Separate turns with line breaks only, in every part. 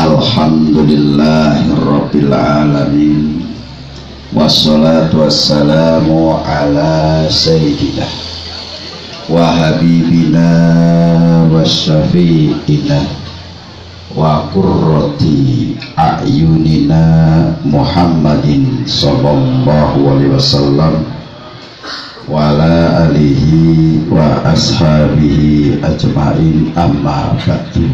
Alhamdulillahirrabbilalamin. Wassalatu wassalamu ala sayyidina wa habibina wa syafi'ina wa qurrati a'yunina Muhammadin sallallahu alaihi wasallam wa ala alihi wa ashabihi ajma'in, amma ba'du.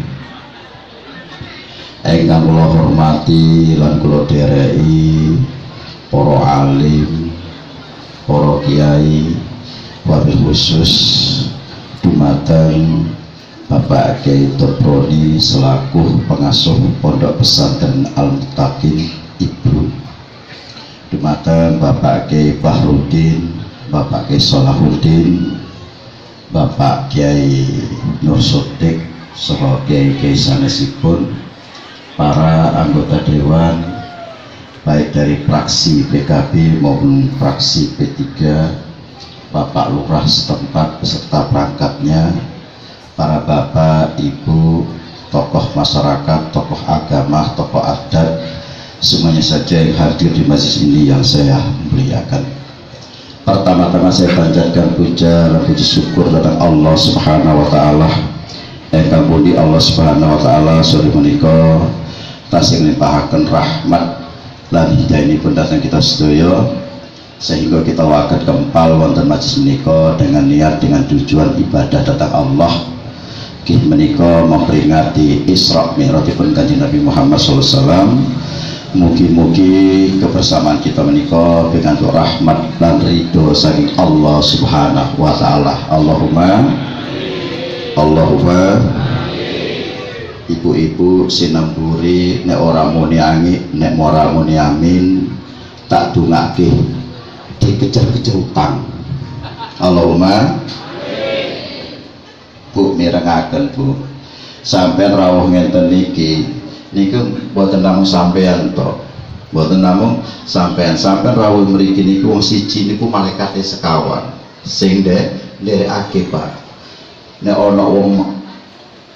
Ingkang kula hormati lan kula dereki para alim, para kiai, wabil khusus dumateng Bapak Kiai Tobroni selaku pengasuh Pondok Pesantren Al-Muttaqin Ibu, dumateng Bapak Kiai Bahrudin, Bapak Kiai Salahuddin, Bapak Kiai Nur Sodik, saha kiai-kiai sanesipun, para anggota dewan baik dari fraksi PKB maupun fraksi P3, Bapak Lurah setempat beserta perangkatnya, para bapak, ibu, tokoh masyarakat, tokoh agama, tokoh adat, semuanya saja yang hadir di masjid ini yang saya muliakan. Pertama-tama saya panjatkan puja dan puji syukur kepada Allah Subhanahu wa taala. Engkang pundi Allah Subhanahu wa taala sore menika tasih limpahaken rahmat lan hidayahipun dhateng kita sedaya sehingga kita waget kempal wonten majlis menika dengan niat, dengan tujuan ibadah dhateng Allah. Nggih menika memperingati Isra Mi'rajipun Kanjeng Nabi Muhammad sallallahu alaihi wasallam. Mugi-mugi kebersamaan kita menika pikantuk rahmat lan ridho saking Allah Subhanahu wa taala. Allahumma ibu-ibu sinamburi nek ora muni angi, nek ora muni amin, tak dungake dikejar-kejar utang. Allahumma Bu mirengaken Bu, sampean rawuh ngenten niki niku mboten namung sampean to, mboten namung sampean rawuh mriki niku wong siji niku malaikate sekawan sing nderekake Pak. Nek ana wong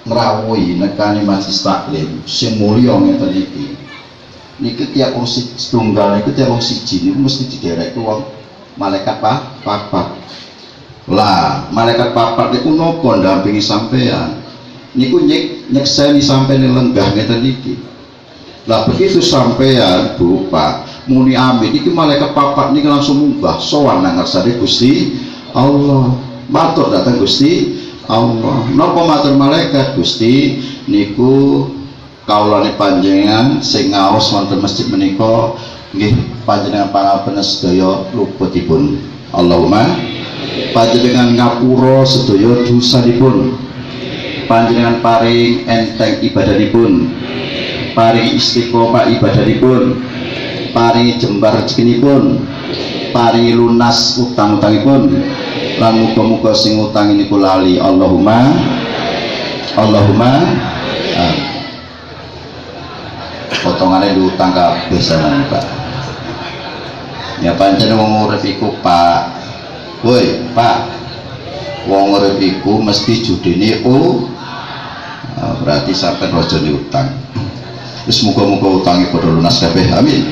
ngrawuhi nekani majlis taklim sing mulya ngeten iki, niki tiap wong setunggal niku tiap wong siji niku mesti diderek wong malaikat papat. Lah malaikat papat niku napa ndampingi sampean niku nyekseni sampeyan lenggah ngeten iki. Lah begitu sampean Bu Pak muni amin iki malaikat papat niki langsung munggah sowan nang ngarsane Gusti Allah. Matur dhateng Gusti Allah. Napa matur malaikat? Gusti niku kawulane panjenengan sing ngaos wonten masjid menika nggih panjenengan pangapunten sedaya luputipun. Allahumma panjenengan ngapura sedaya dosanipun, panjenengan paring enteng ibadanipun, paring istiqomah ibadanipun, paringi jembar rezekinipun, paringi lunas utang-utangipun, lan muga-muga sing utang niku lali. Allahumma potongannya diutang kabeh sampeyan Pak. Ya pancen wong urip iku Pak. Woi Pak, wong urip iku mesti judine berarti sampeyan raja utang. Wis muga-muga utange padha lunas kabeh. Amin.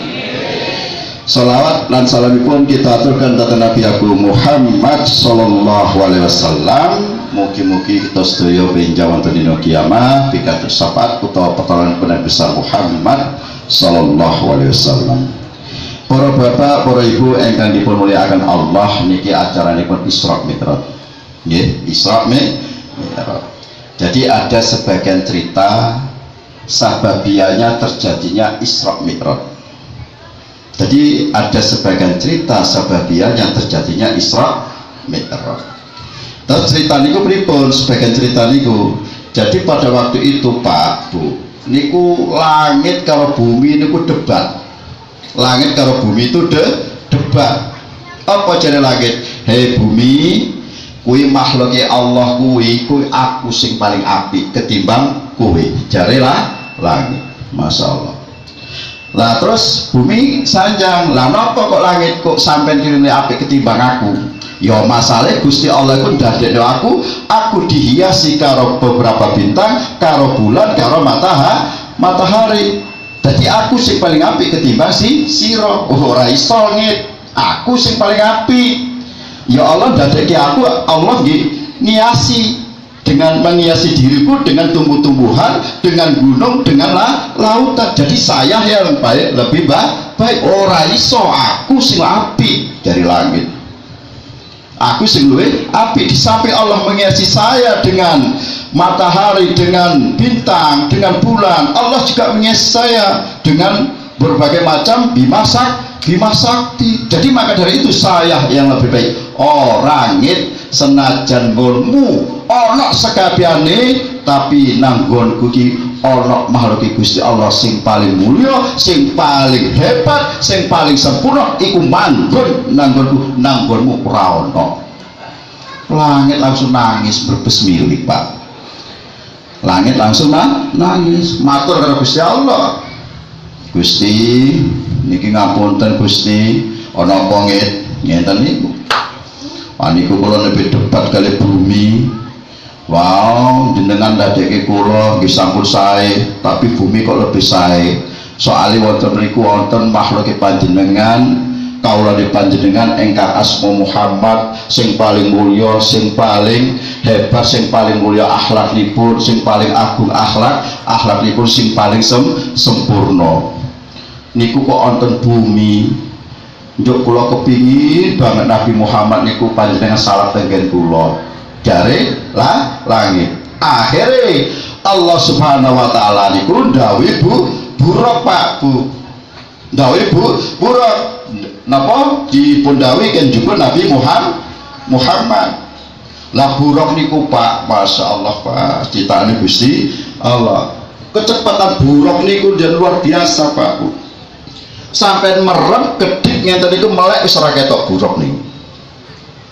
Sholawat lan salamipun kita aturkan dhateng Nabi Agung Muhammad sallallahu alaihi wasallam. Mugi-mugi kita sedaya benjang wonten dina kiamah pikados syafaat utawa pertolongan Nabi besar Muhammad sallallahu alaihi wasallam. Para bapak, para ibu ingkang dipun mulyakaken Allah, niki acaranipun Isra Mi'raj. Nggih, Isra Mi'raj. Jadi ada sebagian cerita sababianya terjadinya Isra Mi'raj. Jadi ada sebagian cerita sababiah yang terjadinya Isra Mi'raj. Terus cerita niku pripun? Sebagian cerita niku. Jadi pada waktu itu Pak, Bu, niku langit karo bumi niku debat. Langit karo bumi itu debat. Apa jare langit? Hei bumi, kuwi makhluke Allah kuwi aku sing paling apik ketimbang kuwi. Jare langit. Masya Allah. Lah terus bumi sanjang, lah napa kok langit kok sampean kirine apik ketimbang aku? Ya masalah Gusti Allah iku ndadekno aku dihiasi karo beberapa bintang, karo bulan, karo matahari. Jadi aku sing paling apik ketimbang sira. Ora iso ngit. Aku sing paling apik. Ya Allah ndadekke aku, Allah nggih ngiasi dengan menghiasi diriku dengan tumbuh-tumbuhan, dengan gunung, dengan lautan. Jadi saya yang baik, lebih baik. Ora iso aku sing apik dari langit. Aku sing luwih apik. Di samping Allah menghiasi saya dengan matahari, dengan bintang, dengan bulan, Allah juga menghiasi saya dengan berbagai macam bima sakti. Jadi maka dari itu saya yang lebih baik. Langit senajan nggonmu ana sekabiane, tapi nanggonku ki ana makhluk Gusti Allah sing paling mulya, sing paling hebat, sing paling sempurna iku manggon nanggonmu ora ana. Langit langsung nangis berbesmilik Pak. Langit langsung nangis matur karo Gusti Allah. Gusti niki ngapunten Gusti, ana apa ngeten niku? Niku kula lebih debat kali bumi. Wow, jenengan ndadekke kula nggih sampun sae, tapi bumi kok lebih sae. Soale wonten niku wonten makhluke panjenengan, kaulane panjenengan ingkang asma Muhammad, sing paling mulya, sing paling hebat, sing paling mulya akhlakipun, sing paling agung akhlakipun sing paling sempurna. Niku kok wonten bumi. Njuk kula kepingin banget Nabi Muhammad niku panjenengan salat tenggen kula. Jare langit. Akhirnya Allah Subhanahu wa taala niku ndawuhi buruk Pak, Bu. Ndawuhi buruk. Napa dipun dawuhi kan juga Nabi Muhammad. Lah buruk niku Pak, Masya Allah Pak, ciptaane Gusti Allah. Kecepatan buruk niku dan luar biasa Pak, Bu. Sampai merem kedip ngenten niku melek wis ora ketok buruk niku.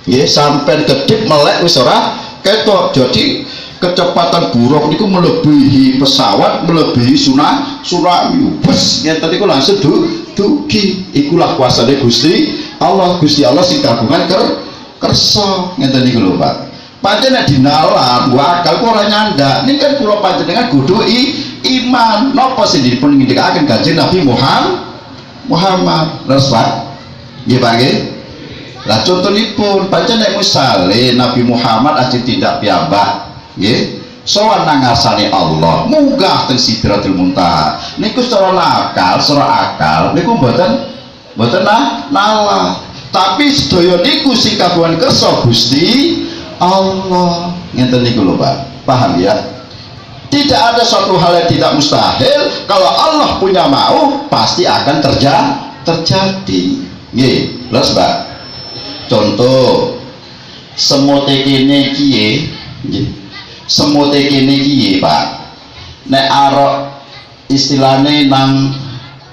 Nggih, sampai kedip melek wis ora ketok. Jadi kecepatan buruk niku melebihi pesawat, melebihi tsunami. Wes ngenten niku langsung dugi. Ikulah kuasane Gusti Allah. Gusti Allah sing kagungan kersa ngenten niku lho Pak. Pancen nek dinalar akal kok ora nyandak. Niki kan kula panjenengan kudu iman. Napa sing dipun ngendikaken Kanjeng Nabi Muhammad. Terus Pak, nggih Pak nggih. Lah contonipun pancen nek misale Nabi Muhammad ajeng tindak piyambak, nggih, sowan nang ngarsane Allah, munggah teng Sidratul Muntaha. Niku secara akal niku mboten nalar. Tapi sedaya niku sing kagungan kersa Gusti Allah. Ngenten niku lho Pak. Paham ya? Tidak ada suatu hal yang tidak mustahil. Kalau Allah punya mau, pasti akan terjadi. Nggih, lho Mbak. Contoh semute kene kiye, nggih. Semute kene kiye, Pak. Nek arok istilahnya nang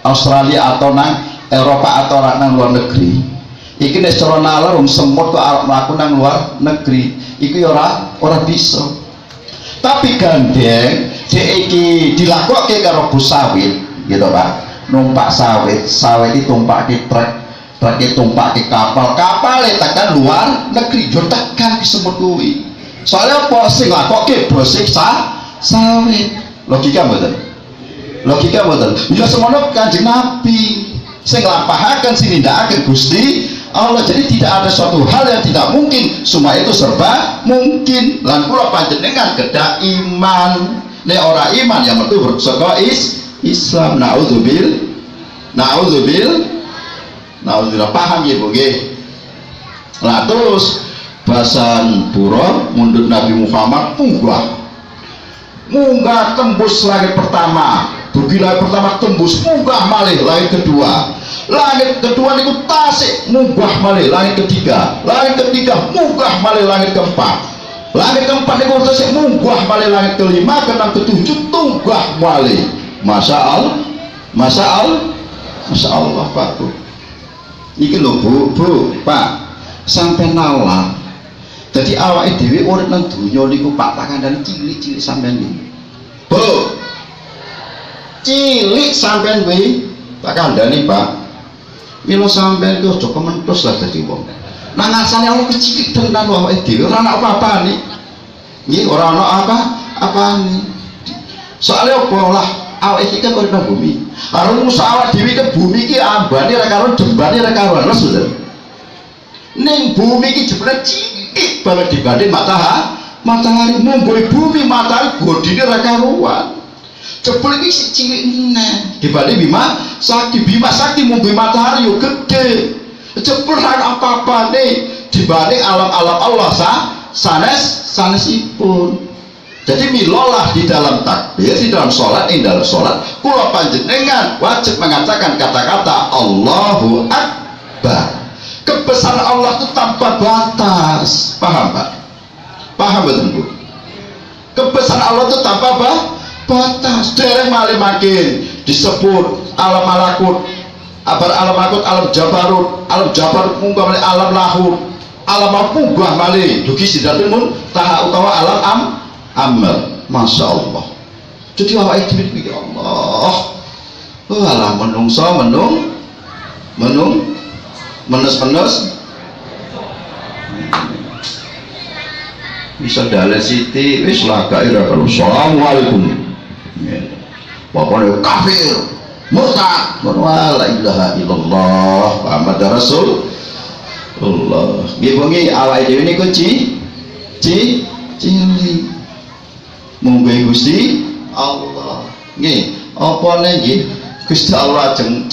Australia atau nang Eropa atau nang luar negeri, iki nek cara nalar semut kok arep mlaku nang luar negeri, iku ya ora bisa. Tapi gandeng dhek iki dilakokke karo bus sawit, gitu Pak. Numpak sawit ditumpaki truk, truk ditumpaki kapal tekan luar negeri, yo tekan ki semut kuwi. Soalnya apa sing lakokke bus sawit. Logika mboten? Logika mboten? Ya semono Kanjeng Nabi sing nglampahaken sing nindakaken Gusti Allah. Jadi tidak ada suatu hal yang tidak mungkin, semua itu serba mungkin. Lan kula panjenengan kedah iman, nek ora iman yang metu saka Islam. Naudzubillah, paham ya Bu nggih. Lah terus basan pura mundut Nabi Muhammad munggah tembus langit pertama, dugi langit pertama tembus, munggah malih langit kedua. Langit kedua niku tasik munggah malih langit ketiga munggah malih langit keempat, langit keempat niku tasik munggah malih langit kelima, kenang ketujuh tunggah malih. Masya Allah Pak Bu. Iki lho Bu Pak, sampai nalar. Jadi awake dhewe urip nang donya niku Pak tak kandhani cilik-cilik sampean iki. Bu. Cilik sampean kuwi tak kandhani Pak. Mila sampean ki aja kementhus lah dadi wong. Nang asane Allah kecilik tenan awake dhewe, ora ana apa-apane. Nggih, ora ana apa-apane. Soale apa lah awake iki kan urip nang bumi. Karo musawat dhewe ke bumi ki ambane ora karo jembane ora karo lho. Ning bumi ki jebule cilik banget dibanding matahari. Munggul bumi matahari godine ora karuan. Jebul iki sik cilik meneh dibanding Bima Sakti munggul matahari yo gede. Jebul ora apa-apane dibanding alam-alam Allah sanesipun. Jadi milolah di dalam takbir, di dalam sholat, kula panjenengan wajib mengatakan kata-kata Allahu Akbar. Kebesaran Allah itu tanpa batas. Paham Pak? Paham betul Bu? Kebesaran Allah itu tanpa batas. Dereng malih makin disebut alam malakut, alam jabarut munggah malih alam lahut, alam munggah malih dugi sidratul muntaha utawa alam amal. Masya Allah. Jadi awake dhewe iki Allah. Alah menungso menes bisa dalan siti wis lagake ra karo assalamualaikum. Pokoknya kafir, murtad, la ilaha illallah Muhammad Rasulullah. Nggih bengi awake dhewe niku cilik. Monggo Gusti Allah. Nggih, apa nggih Gusti Allah ajeng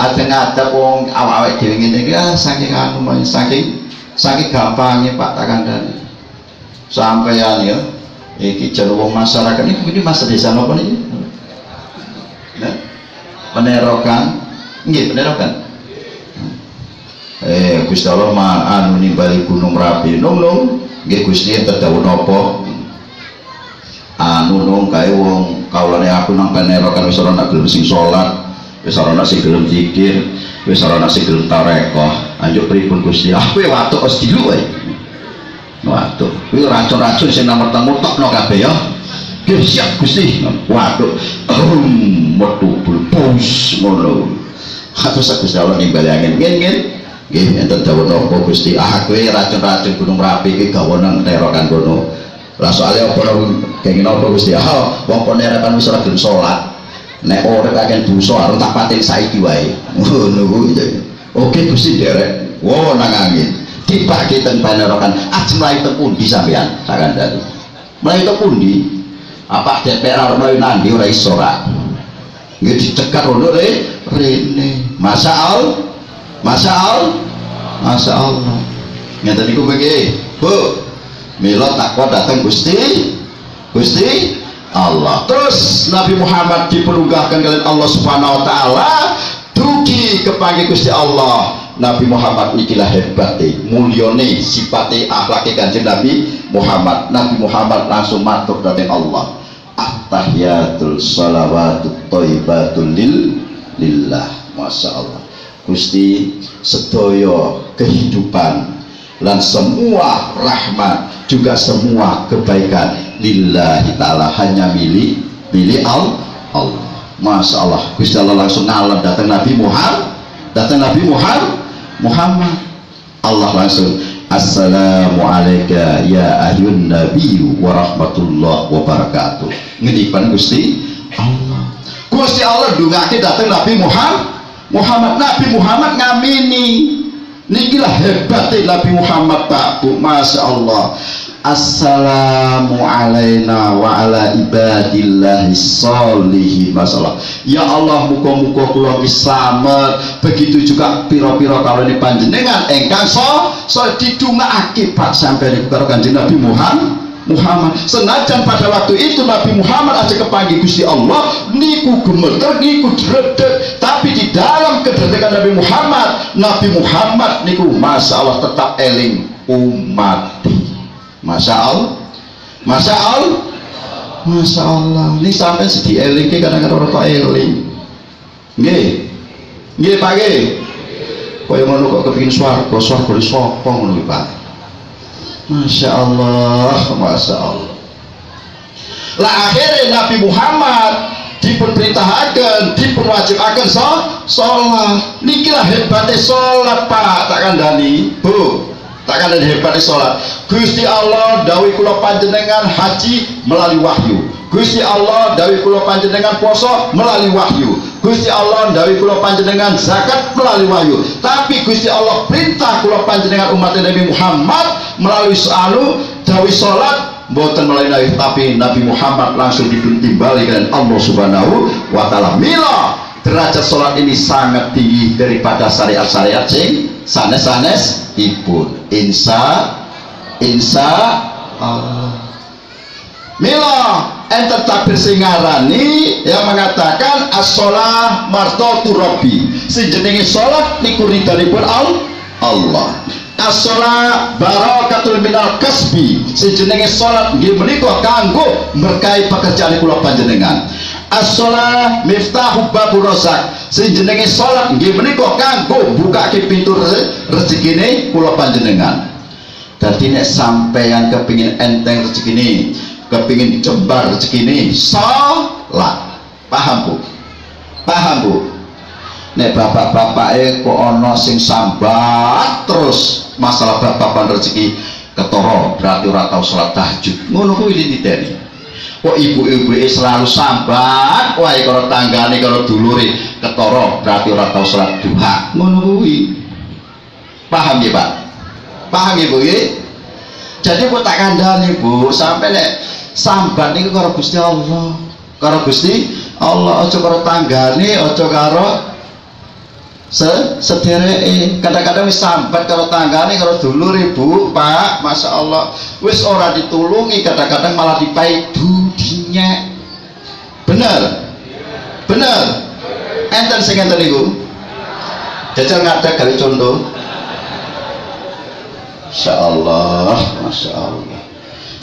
ngadep wong awake dhewe ngene iki saking saking gampangnya Pak tak kandhani. Sampeyan ya iki jalur wong masyarakat ini Mas desa napa niki? Penerokan. Nggih, penerokan. Gusti Allah anu nimbali gunung Merapi. Nung nggih Gusti enten dawuh napa? Anu nung kae wong kawulane aku nang penerokan wis ora gelem sing salat, wis ora sing gelem zikir, wis ora sing gelem tarekah. Anjuk pripun Gusti? Aku watuk wis dilu wae. Waduh, kuwi racun-racun sing nomor temu tokno kabeh ya. Nggih siap Gusti. Waduh, metu bulbus ngono. Terus Gusti Allah nimbali angin. Nggih, enten dawuh napa Gusti? Kowe racun-racun gunung Merapi iki gawe nang terokan kono. Lah soalnya apa kenging napa Gusti? Wong penerokan wis ora gelem salat. Nek ora kakek dosa arep tak paten saiki wae. Ngono kuwi. Oke Gusti derek. Wo nang angin. Tiba kita penerokan mulai pundi sampean sakan tadi mulai pundi apa DPR mulai nandi ora iso ra nggih dicegat ngono rene. Masya Allah ngeten niku begini Bu mila takwa datang Gusti Allah. Terus Nabi Muhammad diperunggahkan oleh Allah Subhanahu wa taala dugi Gusti kepanggih Gusti Allah. Nabi Muhammad nikilah hebate, mulyane sifate akhlake Kanjeng Nabi Muhammad. Nabi Muhammad langsung matur dhateng Allah. At-tahiyatul shalawatut thayyibatul lillah. Masya Allah. Gusti, sedaya kehidupan dan semua rahmat juga semua kebaikan lillahi ta'ala, hanya milik Allah. Masya Allah. Gusti Allah langsung ngalah datang Nabi Muhammad. Allah langsung, assalamualaikum ya ayyuhan nabiyyu wa rahmatullah wa barakatuh. Ngedikan Gusti Allah. Gusti Allah dungake datang Nabi Muhammad. Nabi Muhammad ngamini. Nikilah hebatnya Nabi Muhammad Pak Bu. Masya Allah. Assalamu alaina wa ala ibadillahi sholihin. Masalah ya Allah, muka-muka kula slamet, begitu juga piro-piro kalau ini panjenengan engkang so didungaake Pak sampai karo Kanjeng Nabi Muhammad. Senajan pada waktu itu Nabi Muhammad aja kepanggih Gusti Allah niku gemeter niku dredeg, tapi di dalam kedredegan Nabi Muhammad niku Masya Allah tetap eling umat. Masya Allah. Ini sampai sedih eling kadang-kadang orang eling. Nggih Pak nggih. Kaya ngono kok kepengin swarga di sapa ngono Pak. Masya Allah. Lah akhirnya Nabi Muhammad diperintahkan, diperwajibkan sholat. Nikilah hebatnya sholat Pak, tak kandhani Bu. Tak ada hebatnya sholat. Gusti Allah dawuh kula panjenengan haji melalui wahyu. Gusti Allah dawuh kula panjenengan poso melalui wahyu. Gusti Allah dawuh kula panjenengan zakat melalui wahyu. Tapi Gusti Allah perintah kula panjenengan umat Nabi Muhammad melalui dawuh sholat mboten melalui Nabi, tapi Nabi Muhammad langsung ditimbali dengan Allah Subhanahu wa taala. Mila derajat sholat ini sangat tinggi daripada syariat-syariat sing sanes-sanes ipun. Insya Allah. Mila enten takbir sing ngarani yang mengatakan as-shalah martatu rabbi. Sing jenenge salat niku ridhanipun Allah. As-shalah barakatul minal kasbi. Sing jenenge salat nggih menika kanggo berkahi pekerjaan kula panjenengan. As-shalah miftahu babur razak. Sing jenenge salat nggih menika kanggo bukake pintu rezekine kula panjenengan. Dadi nek sampeyan kepengin enteng rezekine, kepengin jembar rezekine, salat. Paham Bu? Nek bapak-bapake kok ana sing sambat terus masalah bab-baban rezeki ketara, berarti ora tau salat tahajud. Ngono kuwi dititeni. Kok ibu-ibu selalu sambat wae karo tanggane karo dulure ketara, berarti ora tau salat duha. Ngono kuwi. Paham ya Pak? Paham ya Bu ya? Jadi kok tak kandhani Bu, sampai nek sambat niku karo Gusti Allah. Karo Gusti Allah, aja karo tanggane, aja karo sedereke. Kadang-kadang wis sambat karo tanggane, karo dulure Bu, Pak, Masya Allah. Wis ora ditulungi, kadang-kadang malah dipaidu dinyak. Bener? Enten sing enten niku. Jajal ngadeg gawe contoh. Masya Allah.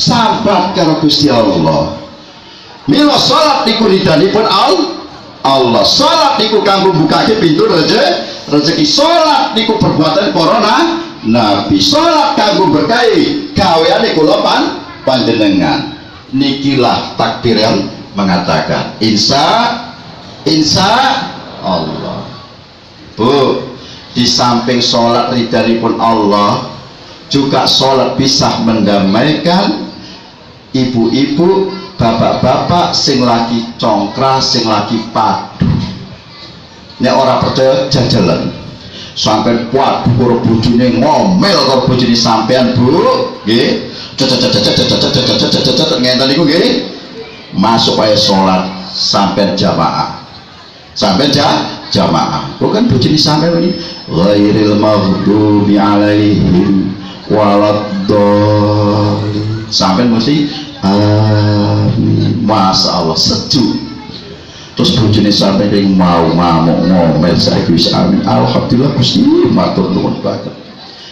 Sambat karo Gusti Allah. Mila salat niku ridhanipun Allah. Salat niku kanggo bukake pintu rezeki. Salat niku perbuatan para nabi. Salat kanggo berkahi gaweane kula panjenengan. Nikilah takbir yang mengatakan insya Allah. Bu, di samping salat ridhanipun Allah, juga sholat bisa mendamaikan ibu-ibu, bapak-bapak sing lagi congkra, sing lagi padu. Nek ora percaya jajalan sampai padu karo bojone ngomel karo bojone sampean Bu nggih, ngenten niku nggih, masuk ae sholat sampean jamaah. Bukan bojone sampean ini ghairil maghdubi alaihim waladdallin. Sampai mesti amin. Masya Allah, sejuk. terus bojone sampe ning mau ngamuk ngomel saiki wis amin. Alhamdulillah Gusti, matur nuwun banget.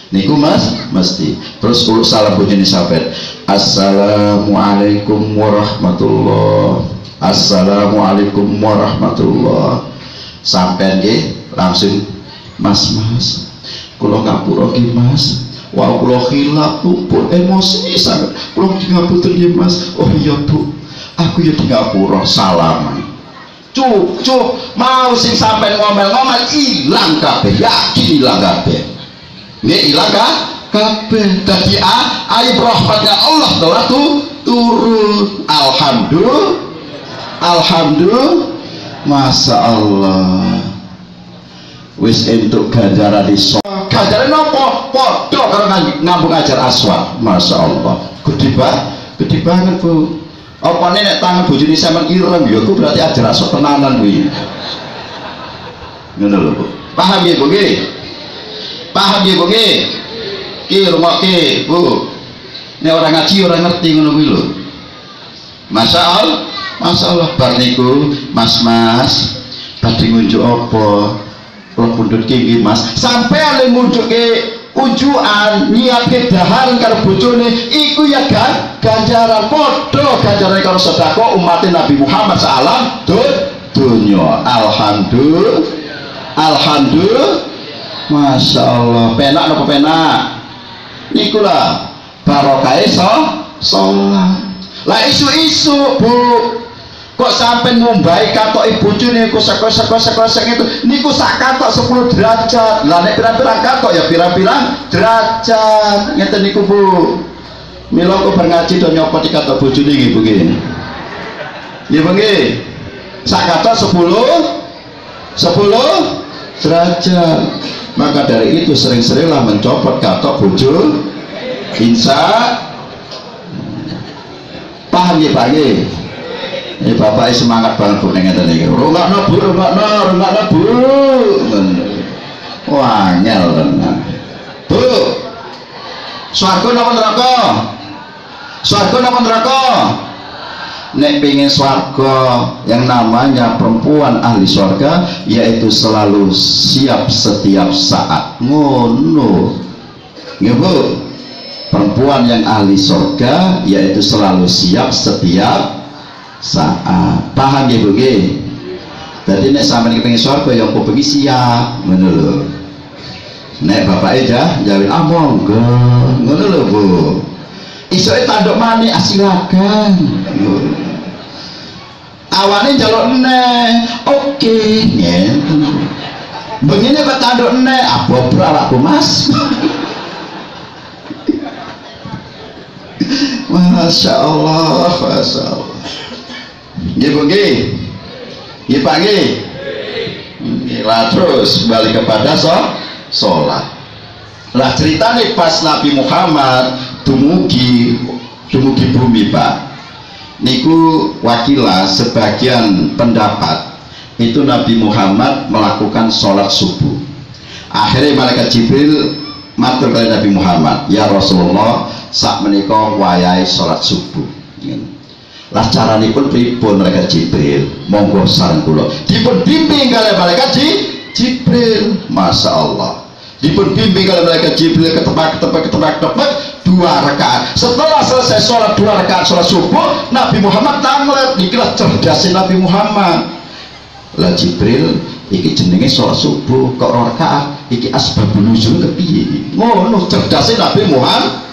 Niku Mas, mesti. Terus kalau salam bojone sampe, Assalamualaikum warahmatullah. Assalamualaikum warahmatullah. Sampeyan nggih langsung Mas, kula ngapura nggih Mas. Wah, kula khilaf pun emosi sangat. Kula ngapunten nggih Mas. Oh iya Bu, aku ya di ngapura salaman. Cuk, mau sing sampean ngomel-ngomel ilang kabeh, yakin ilang kabeh. Nggih ilang kabeh. Dadi aib rahmatnya Allah ora turun. Alhamdulillah. Masya Allah. Wis entuk ganjaran iso. Ganjaran nopo? Padha karo ngambung ajar aswad. Masya Allah. Gede banget Bu. Apa nek tangan bojone sampean ireng ya ku berarti ajar aswad tenanan kuwi. Ngono lho Bu. Paham ya Bu nggih? Paham ya Bu nggih? Ki rumokke Bu. Nek orang ngaji orang ngerti ngono kuwi lho. Masya Allah bar niku Mas badhe ngunjuk apa? Kula pundhut nggih Mas. Sampeyan ngunjukke ujuan nyiapke daharan karo bojone iku ya ganjaran padha ganjaran karo sedekah umat Nabi Muhammad sallam dunya. Alhamdulillah. Masya Allah. Penak napa penak? Niku lah barokah sholat. Lah isu-isu Bu, kok sampai ngumbai katok bojone kosek itu niku sak katok 10 derajat. Lah nek pirang-pirang katok ya pirang-pirang derajat. Ngeten niku Bu. Mila kok berngaji do nyopot katok bojone nggih Bu nggih. Nggih Bu nggih. Sak katok 10 derajat. Maka dari itu sering-seringlah mencopot katok bojo. Paham ya Pak nggih? Ini bapaknya semangat banget Bu ngeten iki. Rungokno Bu. Wah, angel tenan. Bu. Swarga napa neraka? Swarga napa neraka? Nek pengen swarga yang namanya perempuan ahli swarga yaitu selalu siap setiap saat. Ngono. Nggih Bu. Perempuan yang ahli surga yaitu selalu siap setiap saat. Paham ya Bu nggih? Dadi nek sampeyan kepengin surga ya kok bengi siap ngono lho. Nek bapake jawab monggo ngono lho Bu. Isoke tanduk maneh silakan. Awane njaluk neh. Oke, ngeten. Begini kok tanduk neh abobro awakku Mas. Masya Allah. Nggih Bu nggih. Nggih Pak nggih. Lah terus balik kepada sholat. Lah ceritane pas Nabi Muhammad dumugi bumi Pak. Niku wakilah sebagian pendapat itu Nabi Muhammad melakukan sholat subuh. Akhirnya malaikat Jibril matur kepada Nabi Muhammad, ya Rasulullah, sak menika wayahe salat subuh. Lah caranipun pripun malaikat Jibril? Monggo saran kula. Dipun bimbing kalih malaikat Jibril. Masya Allah. Dipun bimbing kalih malaikat Jibril keteprak 2 rakaat. Setelah selesai sholat 2 rakaat sholat subuh, Nabi Muhammad tanglet. Nikilah cerdasin Nabi Muhammad. Lah Jibril, iki jenenge sholat subuh kok 2 rakaat. Iki asbabun nuzul kepiye? Ngono cerdasé Nabi Muhammad.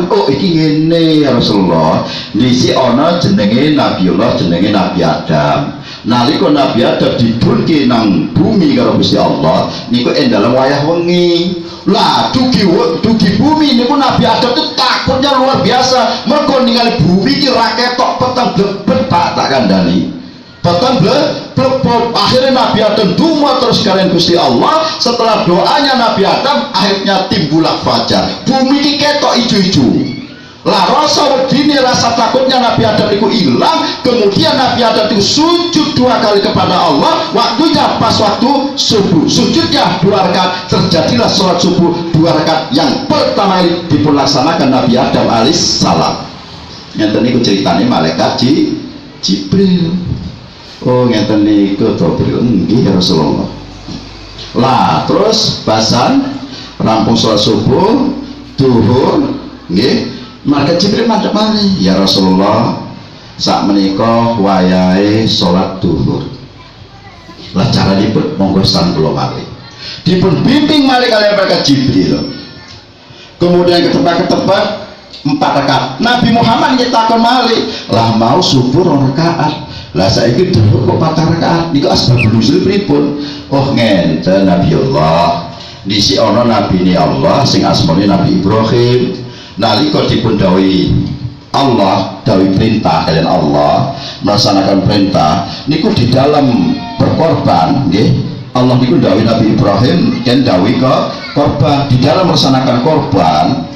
Oh iki ngene ya Rasulullah. Disi ana jenenge Nabiullah, jenenge Nabi Adam. Nalika Nabi Adam didulke nang bumi karo Gusti Allah, niku dalam wayah wengi. Lah dugi bumi niku Nabi Adam itu takutnya luar biasa. Mergo ningali bumi iki ra ketok peteng blebet tak kandhani. Peteng blebet. Akhirnya Nabi Adam donga terus kalian Gusti Allah. Setelah doanya Nabi Adam, akhirnya timbullah fajar. Bumi ini ketok ijo-ijo. Lah rasa wedine, rasa takutnya Nabi Adam itu hilang. Kemudian Nabi Adam itu sujud 2 kali kepada Allah. Waktunya pas waktu subuh. Sujudnya 2 rakaat. Terjadilah sholat subuh 2 rakaat yang pertama kali dilaksanakan Nabi Adam alaihissalam. Yang tadi ceritanya malaikat Jibril. Oh ngeten niku to nggih ya Rasulullah. Lah terus basan rampung sholat subuh duhur nggih maka Jibril mandhap malih ya Rasulullah sak menika wayahe sholat duhur. Lah caranipun monggo san kula malih dipun bimbing malih kalian malaikat Jibril. Kemudian ke tempat 4 rakaat. Nabi Muhammad nyetakon malih lah mau subuh 2 rakaat. Lah saiki duhur kok 4 rakaat. Niku asbabun nuzul pripun? Oh ngenten Nabi Allah. Disi ana nabine Allah sing asmane Nabi Ibrahim. Nalika dipun dawuhi Allah dawuhi perintah kalian Allah melaksanakan perintah niku di dalam berkorban nggih. Allah niku dawuhi Nabi Ibrahim dan dawuhi ke korban di dalam melaksanakan korban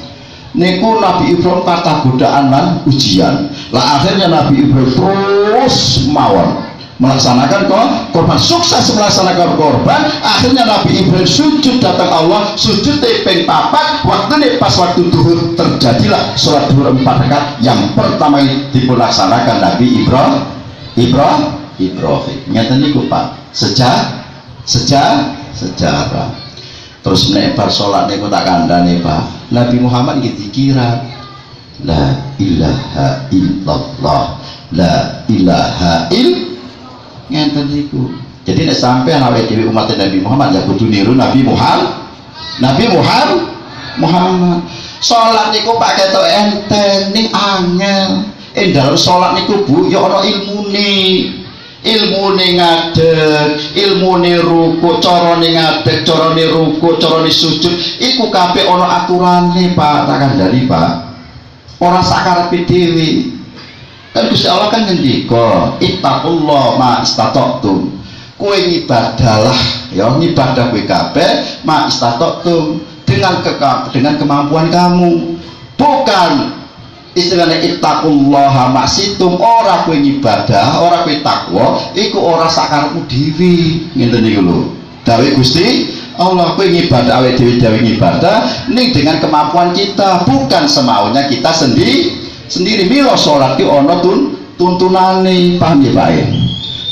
niku Nabi Ibrahim kata godaan lan ujian. Lah akhirnya Nabi Ibrahim terus mawon melaksanakan korban, sukses melaksanakan korban. Akhirnya Nabi Ibrahim sujud datang Allah, sujud ping 4 waktu pas waktu duhur terjadilah sholat duhur 4 rakaat yang pertama dilaksanakan Nabi Ibrahim. Nyata niku Pak sejarah. Terus menebar sholat niku tak kandhane Pak. Nabi Muhammad dikira la ilaha illallah, la ilaha illallah. Ngenten niku. Jadi nek sampean awake dhewe umat Nabi Muhammad ya kudu niru Nabi Muhammad. Salat niku Pak ketok enteng ning angel. Dalam salat niku Bu ya ana ilmune ngadeg, ilmune ruku, carane ngadeg, carane ruku, carane sujud iku kabeh ana aturane Pak, tak kandhani Pak. Ora sakarepe dhewe. Kan Gusti Allah kan ngendika ittaqullah ma istata'tum. Kowe ngibadalah ya ngibadah kowe kabeh ma istata'tum dengan kemampuan kamu. Bukan istilahnya ittaqullah ma situm ora kowe ngibadah, ora kowe takwa, iku ora sakarepmu dhewe. Ngene niku lho. Dawuh Gusti Allah kowe ngibadah awake dhewe ngibadah ning dengan kemampuan kita, bukan semaunya kita sendiri. Mila sholat ki ana tuntunane, paham ya Pak?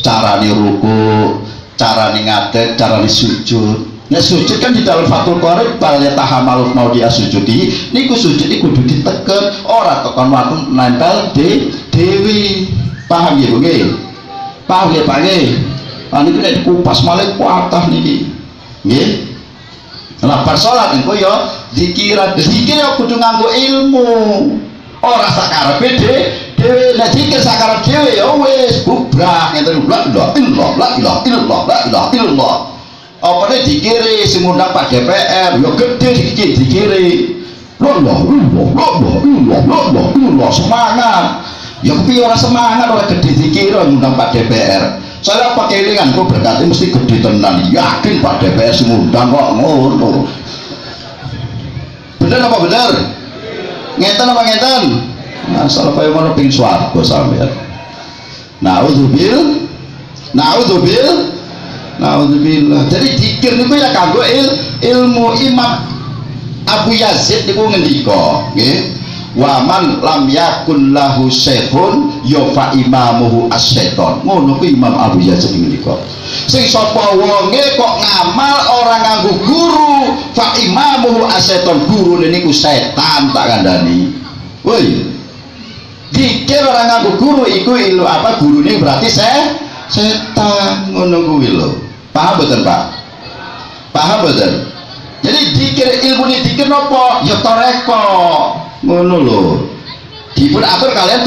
Carane ruku, carane ngadeg, carane sujud. Nek sujud kan di dalam Fathul Qorib bal yatahamalul maudi asujudi niku sujud iku kudu diteken, ora tekan watu nempel dewi. Paham ya Bu nggih? Paham ya Pak nggih? Lah niku nek dikupas malih kuatah niki. Nggih. Lah bar salat engko ya zikir ya kudu nganggo ilmu. Ora sakarepe dhewe nek zikir sakarep dhewe ya wis bubrah ngeten la ilaha illallah. Apane dikire sing ngundang Pak DPR ya gedhe dikire. La ilaha illallah semangat. Ya kepiye ora semangat ora gedhe dikire ngundang Pak DPR. Saya pakai kelingan kok berkati mesti gedhe tenan. Yakin Pak DPR sing ngundang kok ngono. Bener apa bener? Ngeten apa ngeten? Asal kaya ngono ping swarga sampeyan. Naudzubillah. Jadi zikir niku ya kanggo ilmu. Imam Abu Yazid niku ngendika, nggih. Wa man lam yakun lahu syekhun ya fa imamuhu asyaiton. Ngono ku Imam Abu Yazid ngendika. Sing sapa wonge kok ngamal ora nganggo guru, fa imamuhu asyaiton. Gurune niku setan tak kandhani. Woi. Zikir ora nganggo guru iku ilmu apa gurune berarti setan ngono kuwi lho. Paham mboten Pak? Paham mboten? Jadi zikir ilmune zikir napa? Ya toreko. Ngono lho. Dipun atur kalian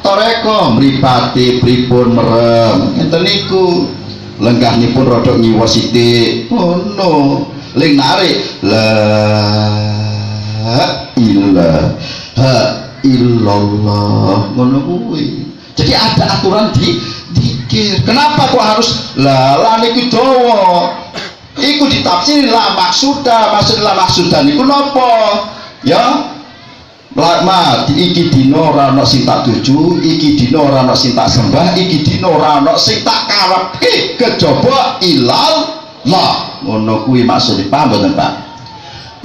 toreko mripate pripun merem. Ngenten niku. Lenggahipun rada nyiwa sithik. Ngono. Ling narik la ilaha illallah ngono kuwi. Jadi ada aturan di zikir. Kenapa kok harus la niku dawa? Iku ditafsir la maksuda, maksud la maksudan niku napa? Ya. Lakma iki dina ora ana sing tak tuju, iki dina ora ana sing tak sembah, iki dina ora ana sing tak karepke kejaba ilallah. Ngono kuwi maksud paham mboten Pak?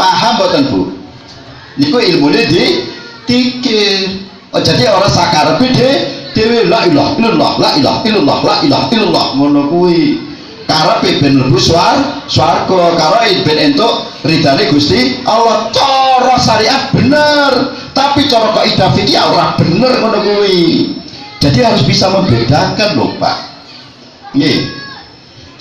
Paham mboten Bu? Niku ilmune di zikir. Oh, jadi orang sakarepe dhewe la ilaha illallah la ilaha illallah la ilaha illallah ngono kuwi karepe ben mlebu swarga karo ben entuk ridane Gusti Allah. Cara syariat bener tapi cara kaidah fikih ora bener ngono kuwi. Jadi harus bisa membedakan lho Pak. Nggih.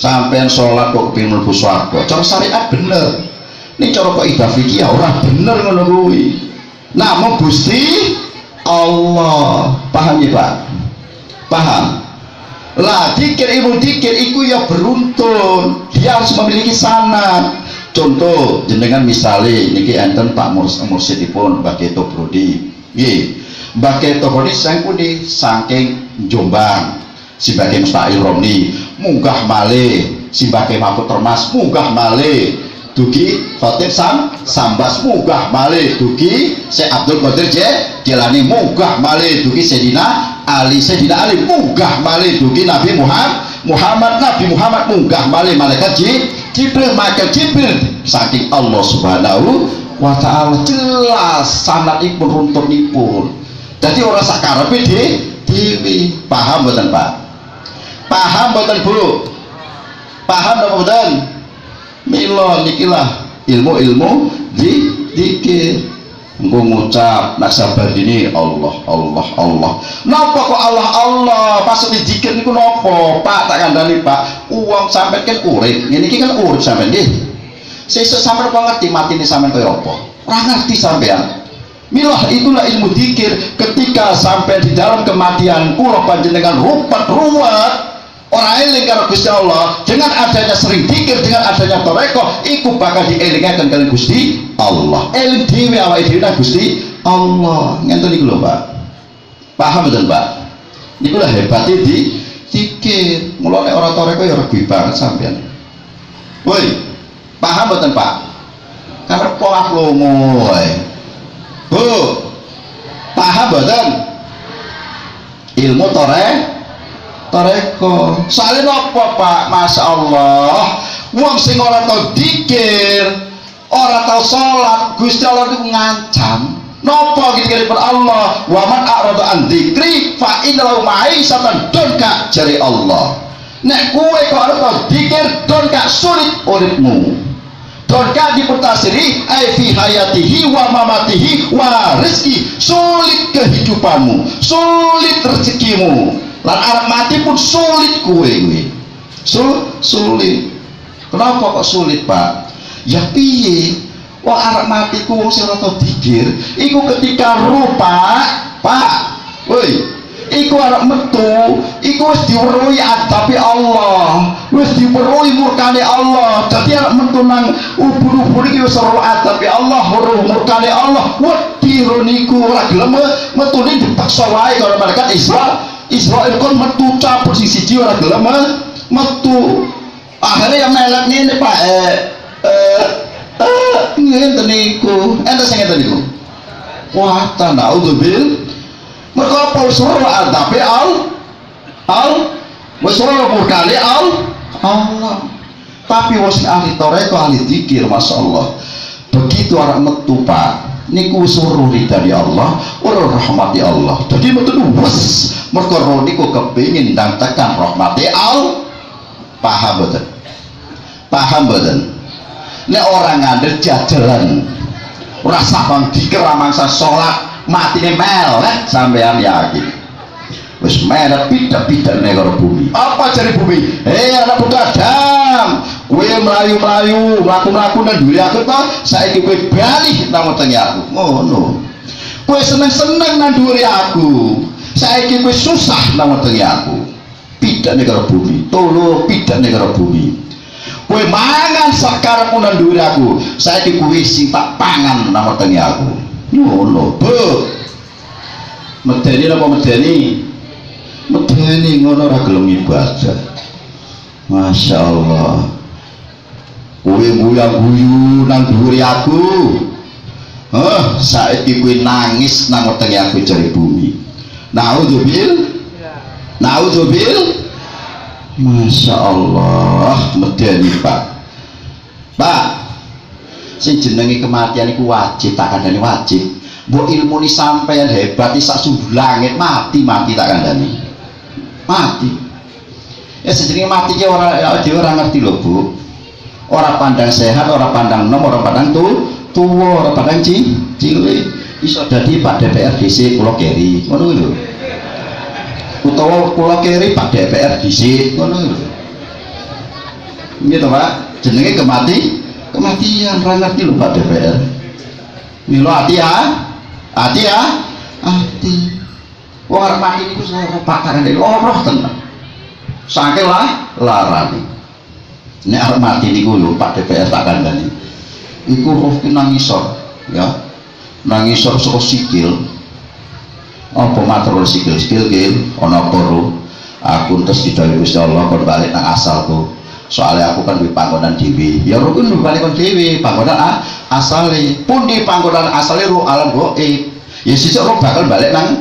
Sampeyan salat kok kepengin mlebu swarga, cara syariat bener. Ning cara kaidah fikih ora bener ngono kuwi. Namung Gusti Allah. Paham ya Pak? Paham? Lah dikir ilmu dikir iku ya beruntun, dia harus memiliki sanad. Contoh jenengan misalnya niki enten Pak Mursyidipun Mbah Keto Brodi nggih Mbah Keto Brodi sangkuni saking Jombang sebagai Musta'il Romni munggah malih sebagai Mahfud Termas munggah malih dugi Khotib Sambas munggah malih dugi Syekh Abdul Qadir Jilani munggah malih dugi Sayyidina Ali munggah malih dugi Nabi Muhammad munggah malih malaikat Jibril saking Allah Subhanahu wa ta'ala jelas sanadipun runtunipun. Jadi orang sakarepe dhewe. Paham mboten Pak? Paham mboten Bu? Paham napa mboten? Mila nikilah ilmu zikir. Engko ngucap nak sabar ini Allah napa kok Allah maksud zikir niku napa Pak? Tak kandhani Pak, uang sampean kan urip ngene iki kan urip sampean nggih sesuk sampean kok ngerti matine sampean kaya apa ora ngerti sampean. Milah itulah ilmu zikir. Ketika sampai di dalam kematian kula panjenengan ruwet orang eling karo Gusti Allah, dengan adanya sering zikir, dengan adanya toreko, iku bakal dielingaken kalian Gusti Allah. Eling dhewe awake dhewe nang Gusti Allah. Ngenten niku lho Pak. Paham betul Pak? Niku lah hebate di zikir. Mula nek ora toreko ya regi banget sampean. Woi, paham betul Pak? Karep polah lomo wae. Bu, paham betul? Ilmu toreko soalnya apa Pak? Masya Allah wong sing ora tau dikir ora tau sholat Gusti Allah itu ngancam nopo gitu kali per Allah wa man a'rada an dzikri fa innahu ma'isyatan donka jari Allah. Nek kowe kok ora tau dikir donka sulit uripmu. Donka dipertasiri ai fi hayatihi wa mamatihi wa rizki, sulit kehidupanmu, sulit rezekimu. Lan arep mati pun sulit kowe sulit. Kenapa kok sulit Pak? Ya piye? Wong arep mati ku wong sing ora tau dikir, iku ketika rupa Pak. Woi, iku arep metu, iku wis diweruhi adabi Allah, wis diweruhi murkane Allah. Dadi arep metu nang ubur-ubur iki wis ora adabi Allah, weruh murkane Allah. Wedi niku ora gelem metu ning dipaksa wae karo malaikat Israel kon metu cabut siji ora gelem metu. Akhirnya yang melek ngene Pak. Ngenten niku. Enten sing ngenten niku. Wah, ta'udzubil. Mergo apa suruh adabe wis ora murkane Allah. Tapi wis ahli toreko ahli zikir masyaallah. Begitu arek metu Pak. Niku suruh ridani Allah, ora rahmati Allah. Jadi metu wes mergo niku kepengin ndang tekan rahmati Allah. Paham mboten? Paham mboten? Nek orang ngandel jajalan ora sabang dikir mangsa salat matine melek sampean yakin. Wis melek pidak-pidak nek karo bumi. Apa jare bumi? Anak putra Adam, kowe mlayu-mlayu, mlaku-mlaku nang dhuwur aku to, saiki kowe bali nang wetenge aku. Ngono. Kowe seneng-seneng nang dhuwur aku, saiki kowe susah nang wetenge aku. Pidak nek karo bumi, tolo pidak nek karo bumi. Kowe mangan sakarepmu nang dhuwur aku, saiki kowe sing tak pangan nang wetenge aku. Ngono, Bu. Medeni napa medeni? Medeni ngono ora gelem ibadah. Masya Allah. Kowe guyu nang dhuwur aku. Saiki kowe nangis nang wetenge aku jare bumi. Naudzubil. Masya Allah, medeni Pak. Pak, sing jenenge kematian iku wajib, tak kandhani wajib. mbok ilmu ni sampean hebat sak sundul langit mati tak kandhani mati ya sejenenge mati ki ora dhewe ora ngerti lho Bu, ora pandang sehat, ora pandang nom, ora pandang tuwa, ora pandang cilik. Iso dadi Pak DPR DC kula keri ngono lho, utawa kula keri Pak DPR DC ngono lho, gitu Pak, jenenge kematian ora ngerti lho Pak DPR. Milo hati wong arep mati niku ora pakarane roh tenan saking larane. Nek arep mati niku lho Pak DPR tak kandhani iku roh ki nangisor ya, nangisor saka sikil apa matur sikil ki ana apa roh aku terus didhawuhi Gusti Allah kon balik nang asalku, soalnya aku kan di panggonan dewi ya roh kan balik kon dewi panggonan asale pun di panggonan asale roh alam gaib ya sesuk roh bakal balik nang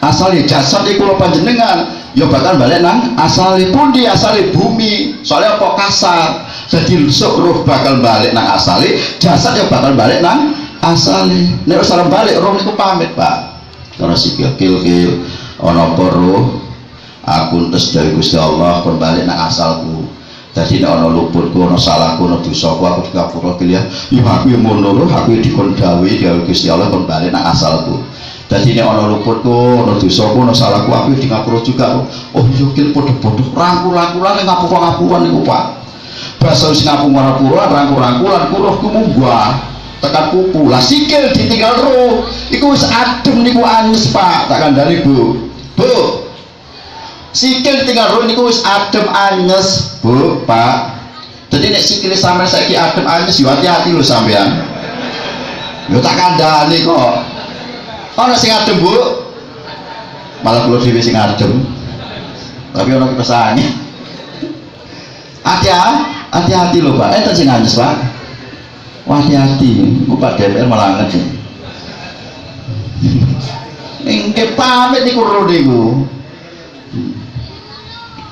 asale jasad iku lho panjenengan ya bakal balik nang asale pun di asale bumi, soalnya apa kasar jadi sesuk roh bakal balik nang asale, jasad ya bakal balik nang asale. Nek wis arep balik roh niku pamit Pak karena sikil kil ana apa roh aku terus dari Gusti Allah kon balik nang asalku. Jadi nek ana luputku, ana salahku, ana dosaku aku dikapura ya aku ngono lho, aku dikon dawuhi Gusti Allah kon balik nang asalku. Jadi nek ana luputku, ana dosaku, ana salahku aku dikapura juga. Oh yo kil padha-padha rangkul-rangkulan ngapura-ngapuran niku Pak. Basa wis ngapura-ngapuran rangkul-rangkulan kuruhku munggah tekan pupu. Lah sikil ditinggal roh iku wis adem niku anyes Pak, tak kandhani Bu. Sikil tinggal roh niku wis adem anyes Bu Pak. Jadi nek sikile sampean saiki adem anyes yo hati-hati lho sampean. Yo tak kandhani kok. Ana sing adem Bu. Malah kula dhewe sing adem. Tapi ana kepesane. Hati-hati lho Pak. Enten sing anyes Pak. Wah hati-hati. Ku Pak DPR malah ngene. Nggih pamit niku roh niku.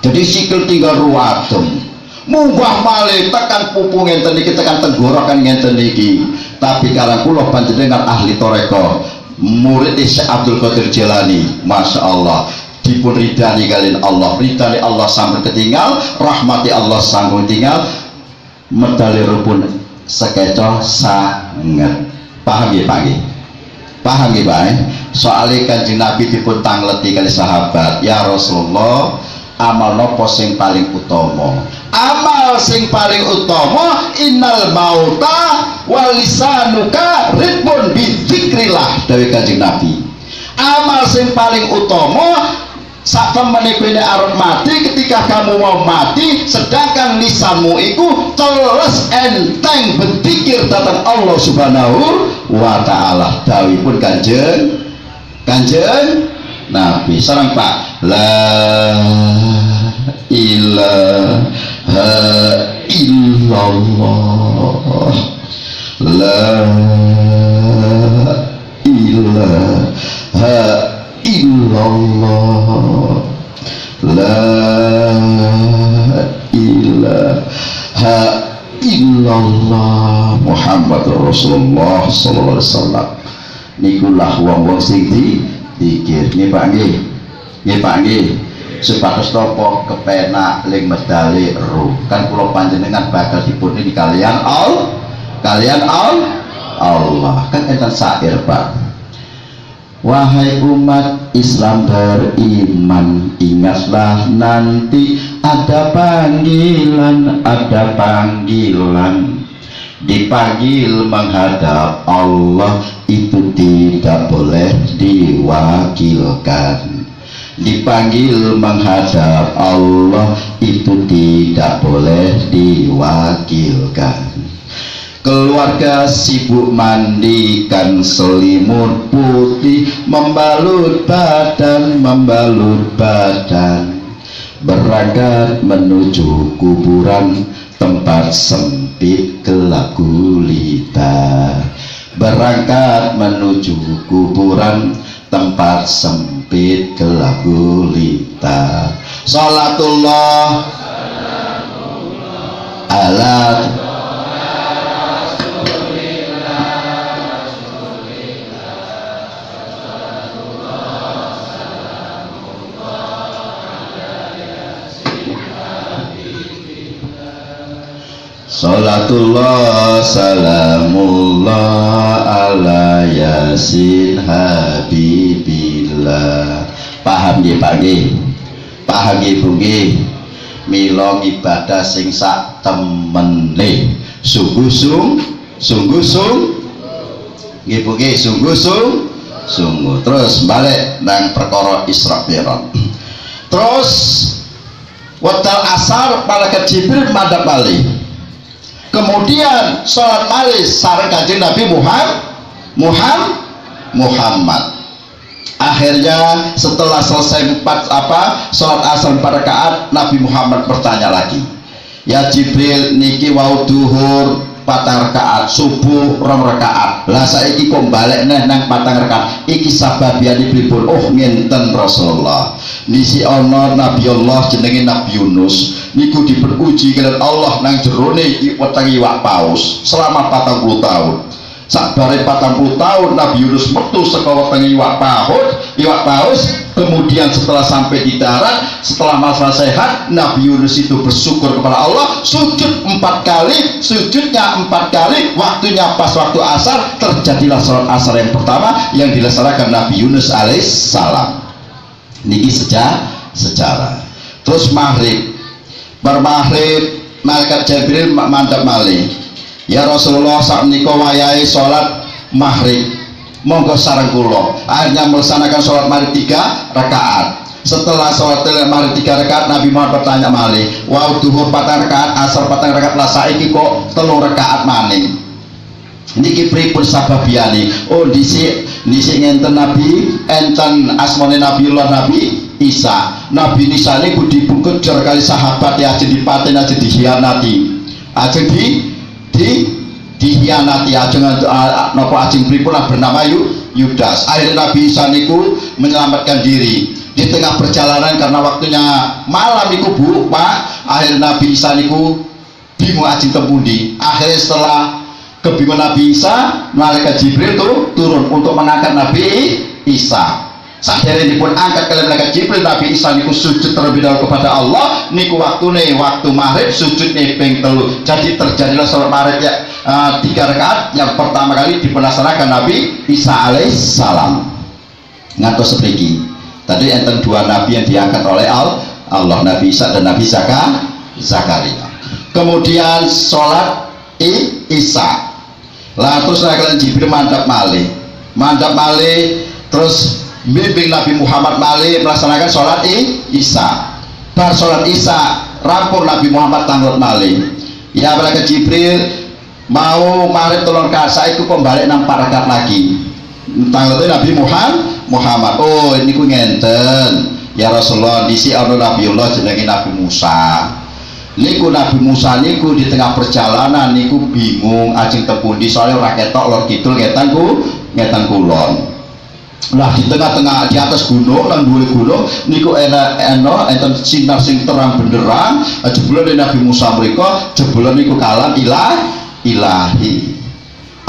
Jadi sikil tinggal ruwatem munggah malih tekan pupu ngenten iki, tekan tenggorokan ngenten iki. Tapi kalau kula panjenengan ahli toreko murid Syekh Abdul Qadir Jilani, Masya Allah dipun ridani kalian Allah, ridani Allah sampai ketinggal, rahmati Allah sanggung tinggal, medali rupun sekecoh sangat. Paham ya Pak? Paham ya Pak? Soalnya Kanjeng Nabi dipun tangleti kali sahabat, ya Rasulullah amal nopo sing paling utama? Amal sing paling utama innal mauta walisanuka ritmun bidzikrillah, dari Kanjeng Nabi. Amal sing paling utama sak temene kowe arep mati, ketika kamu mau mati sedangkan lisanmu iku teles enteng berzikir tentang Allah Subhanahu wa taala. Dawuhipun Kanjeng Nabi sareng Pak, la ilaha illallah, la ilaha illallah, la ilaha illallah Muhammadur Rasulullah sallallahu alaihi wasallam. Nikulah wong-wong sing dikir nggih Pak nggih. Nggih Pak nggih. Supados napa kepenak ling medali ruh. Kan kula panjenengan bakal dipun ini kalian Allah. Kan enten syair Pak. Wahai umat Islam beriman, ingatlah nanti ada panggilan, dipanggil menghadap Allah, itu tidak boleh diwakilkan. Dipanggil menghadap Allah, itu tidak boleh diwakilkan. Keluarga sibuk mandikan selimut putih, membalut badan, berangkat menuju kuburan, tempat sempit gelap gulita. Berangkat menuju kuburan, tempat sempit gelap gulita. Salatullah ala Salatullah salamullah ala yasin habibillah. Paham nggih Pak nggih? Paham nggih Bu nggih? Mila ibadah sing sak temene sungguh nggih Bu nggih, sungguh. Terus balik nang perkara Isra Mi'raj. Terus wekdal asar malaikat Jibril madhep malih. Kemudian sholat malih sareng Kanjeng Nabi Muhammad. Akhirnya setelah selesai sholat asar 4 rakaat, Nabi Muhammad bertanya lagi, ya Jibril niki wau duhur 4 rakaat, subuh 2 rakaat, lah saiki kok balik nang 4 rakaat, iki sababiane pripun? Oh ngenten Rasulullah, nisi ana Nabi Allah jenenge Nabi Yunus niku diperuji kalian Allah nang jerone weteng iwak paus selama 40 tahun. Sakbare 40 tahun Nabi Yunus metu saka weteng iwak paus. Kemudian setelah sampai di darat, setelah masalah sehat, Nabi Yunus itu bersyukur kepada Allah, sujud 4 kali, sujudnya 4 kali, waktunya pas waktu asar, terjadilah sholat asar yang pertama yang dilaksanakan Nabi Yunus alaihissalam. Niki sejarah. Terus maghrib, bermaghrib malaikat Jibril mandhap malih, ya Rasulullah sakmenika wayahe sholat maghrib, monggo sareng kula. Akhirnya melaksanakan sholat maghrib 3 rakaat. Setelah sholat maghrib 3 rakaat, Nabi Muhammad bertanya malih, wow duhur 4 rakaat, asar 4 rakaat, lah saiki kok 3 rakaat maning. Niki pripun sababiane? Oh dhisik ngenten Nabi, enten asmane Nabiullah Nabi Isa. Nabi Isa niku dipungkejar kali sahabat ya, ajeng dipaten, ajeng dikhianati, ajeng dihianati, ajeng napa ajeng pripun bernama Yudas. Akhirnya Nabi Isa niku menyelamatkan diri di tengah perjalanan karena waktunya malam niku Bu Pak. Akhirnya Nabi Isa niku bingung ajeng tempundi. Akhirnya setelah kebingungan Nabi Isa, malaikat Jibril turun untuk mengangkat Nabi Isa. Sakhirnya dipun angkat kalian malaikat Jibril, Nabi Isa niku sujud terlebih dahulu kepada Allah. Niku waktu maghrib sujudnya ping 3. Jadi terjadilah sholat maghrib ya 3 rakaat yang pertama kali dilaksanakan Nabi Isa alaihissalam. Ngantos sepriki. Tadi enten 2 nabi yang diangkat oleh Allah, Nabi Isa dan Nabi Zakaria. Kemudian sholat Isa. Lah terus kalian Jibril mandhap malih, terus bimbing Nabi Muhammad malih melaksanakan sholat Isa. Bar sholat Isa rampung Nabi Muhammad tanglet malih, ya malaikat Jibril mau maghrib 3 rakaat, saiki kok balik nang 4 rakaat lagi. Tangletnya Nabi Muhammad. Oh ini ku ngenten ya Rasulullah, disi ana Nabiullah jenenge Nabi Musa. Niku Nabi Musa niku di tengah perjalanan niku bingung ajeng tepundi, soalnya ora ketok lor kidul ngetan kulon. Lah di tengah-tengah di atas gunung lan dhuwur gunung niku enten sinar sing terang benderang. Jebule Nabi Musa mriko jebule niku kalam ilahi.